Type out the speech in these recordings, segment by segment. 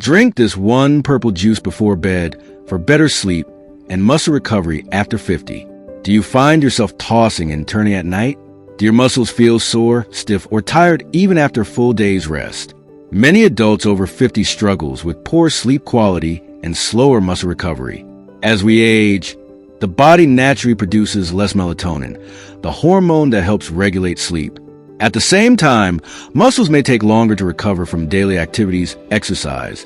Drink this one purple juice before bed for better sleep and muscle recovery after 50. Do you find yourself tossing and turning at night? Do your muscles feel sore, stiff, or tired even after a full day's rest? Many adults over 50 struggles with poor sleep quality and slower muscle recovery. As we age, the body naturally produces less melatonin, the hormone that helps regulate sleep. At the same time, muscles may take longer to recover from daily activities, exercise,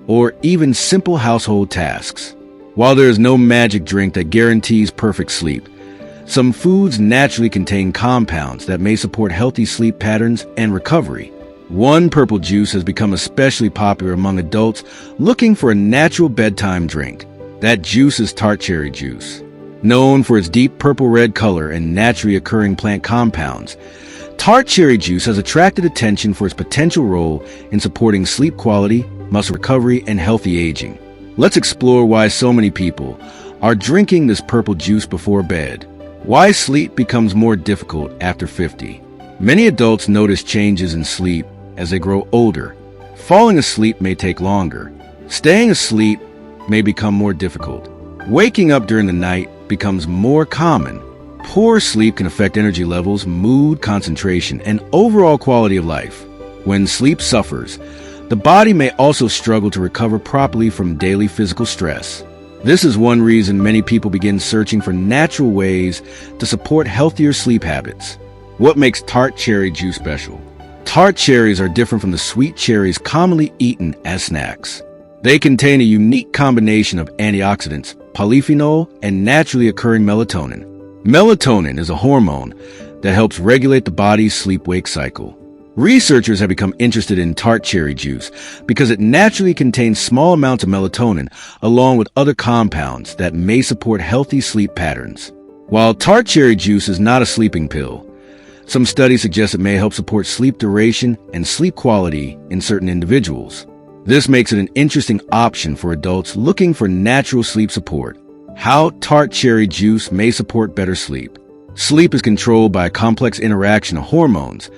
or even simple household tasks. While there is no magic drink that guarantees perfect sleep, some foods naturally contain compounds that may support healthy sleep patterns and recovery. One purple juice has become especially popular among adults looking for a natural bedtime drink. That juice is Tart cherry juice. Known for its deep purple-red color and naturally occurring plant compounds, Tart cherry juice has attracted attention for its potential role in supporting sleep quality, muscle recovery, and healthy aging. Let's explore why so many people are drinking this purple juice before bed. Why sleep becomes more difficult after 50. Many adults notice changes in sleep as they grow older. Falling asleep may take longer. Staying asleep may become more difficult. Waking up during the night becomes more common. Poor sleep can affect energy levels, mood, concentration, and overall quality of life. When sleep suffers, the body may also struggle to recover properly from daily physical stress. This is one reason many people begin searching for natural ways to support healthier sleep habits. What makes Tart cherry juice special? Tart cherries are different from the sweet cherries commonly eaten as snacks. They contain a unique combination of antioxidants, polyphenol, and naturally occurring melatonin. Melatonin is a hormone that helps regulate the body's sleep-wake cycle. Researchers have become interested in Tart cherry juice because it naturally contains small amounts of melatonin along with other compounds that may support healthy sleep patterns. While Tart cherry juice is not a sleeping pill, some studies suggest it may help support sleep duration and sleep quality in certain individuals. This makes it an interesting option for adults looking for natural sleep support. How Tart cherry juice may support better sleep. Sleep is controlled by a complex interaction of hormones,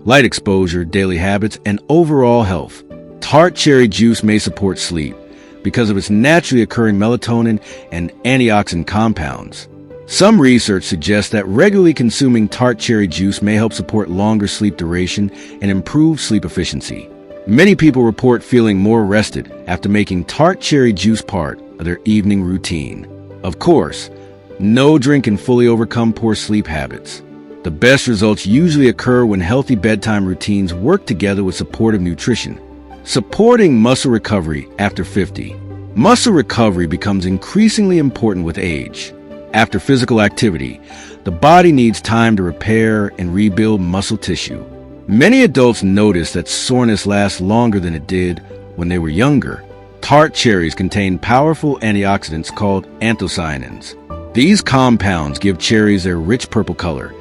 light exposure, daily habits, and overall health. Tart cherry juice may support sleep because of its naturally occurring melatonin and antioxidant compounds. Some research suggests that regularly consuming Tart cherry juice may help support longer sleep duration and improve sleep efficiency. Many people report feeling more rested after making Tart cherry juice part of their evening routine. Of course, no drink can fully overcome poor sleep habits. The best results usually occur when healthy bedtime routines work together with supportive nutrition. Supporting muscle recovery after 50. Muscle recovery becomes increasingly important with age. After physical activity, the body needs time to repair and rebuild muscle tissue. Many adults notice that soreness lasts longer than it did when they were younger. Tart cherries contain powerful antioxidants called anthocyanins. These compounds give cherries their rich purple color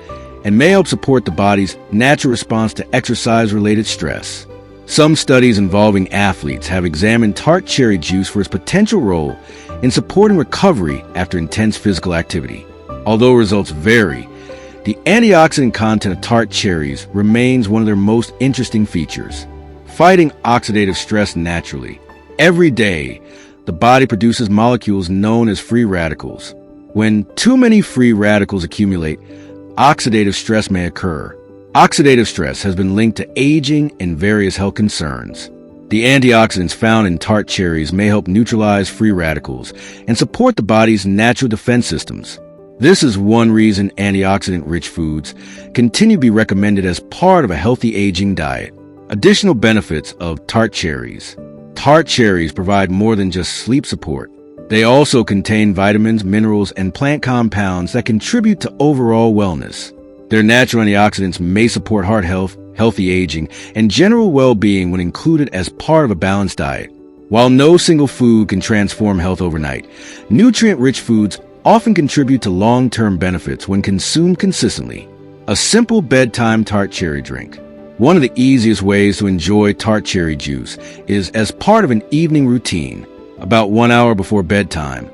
and may help support the body's natural response to exercise-related stress. Some studies involving athletes have examined Tart cherry juice for its potential role in supporting recovery after intense physical activity. Although results vary, the antioxidant content of Tart cherries remains one of their most interesting features. Fighting oxidative stress naturally. Every day, the body produces molecules known as free radicals. When too many free radicals accumulate, oxidative stress may occur. Oxidative stress has been linked to aging and various health concerns. The antioxidants found in Tart cherries may help neutralize free radicals and support the body's natural defense systems. This is one reason antioxidant-rich foods continue to be recommended as part of a healthy aging diet. Additional benefits of Tart cherries. Tart cherries provide more than just sleep support. They also contain vitamins, minerals, and plant compounds that contribute to overall wellness. Their natural antioxidants may support heart health, healthy aging, and general well-being when included as part of a balanced diet. While no single food can transform health overnight, nutrient-rich foods often contribute to long-term benefits when consumed consistently. A simple bedtime Tart cherry drink. One of the easiest ways to enjoy Tart cherry juice is as part of an evening routine. About 1 hour before bedtime,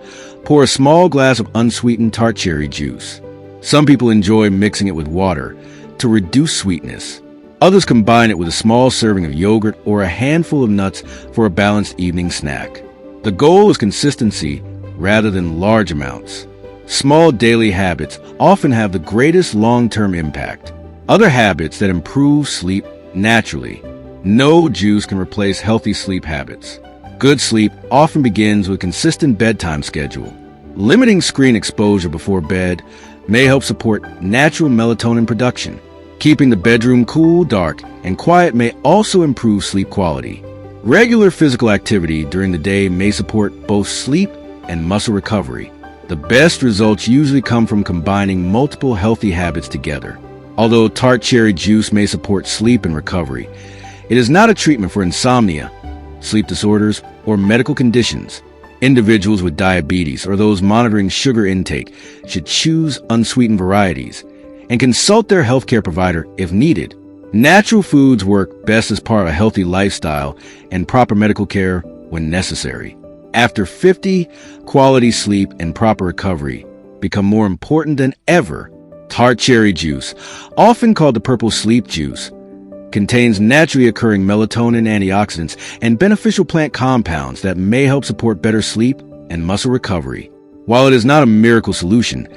pour a small glass of unsweetened Tart cherry juice. Some people enjoy mixing it with water to reduce sweetness. Others combine it with a small serving of yogurt or a handful of nuts for a balanced evening snack. The goal is consistency rather than large amounts. Small daily habits often have the greatest long-term impact. Other habits that improve sleep naturally. No juice can replace healthy sleep habits. Good sleep often begins with a consistent bedtime schedule. Limiting screen exposure before bed may help support natural melatonin production. Keeping the bedroom cool, dark, and quiet may also improve sleep quality. Regular physical activity during the day may support both sleep and muscle recovery. The best results usually come from combining multiple healthy habits together. Although Tart cherry juice may support sleep and recovery, it is not a treatment for insomnia, sleep disorders, or medical conditions. Individuals with diabetes or those monitoring sugar intake should choose unsweetened varieties and consult their healthcare provider if needed. Natural foods work best as part of a healthy lifestyle and proper medical care when necessary. After 50, quality sleep and proper recovery become more important than ever. Tart cherry juice, often called the purple sleep juice, contains naturally occurring melatonin, antioxidants, and beneficial plant compounds that may help support better sleep and muscle recovery. While it is not a miracle solution,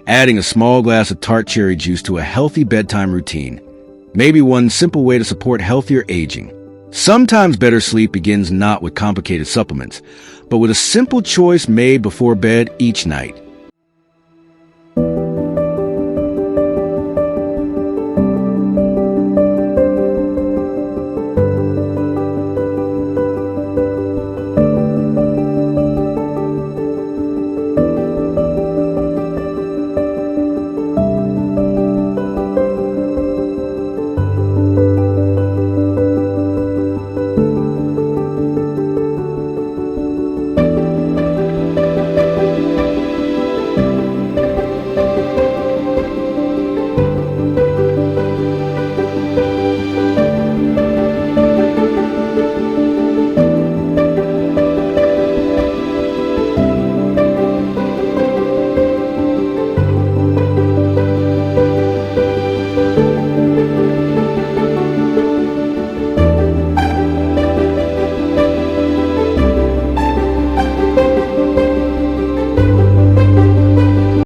adding a small glass of Tart cherry juice to a healthy bedtime routine may be one simple way to support healthier aging. Sometimes better sleep begins not with complicated supplements, but with a simple choice made before bed each night.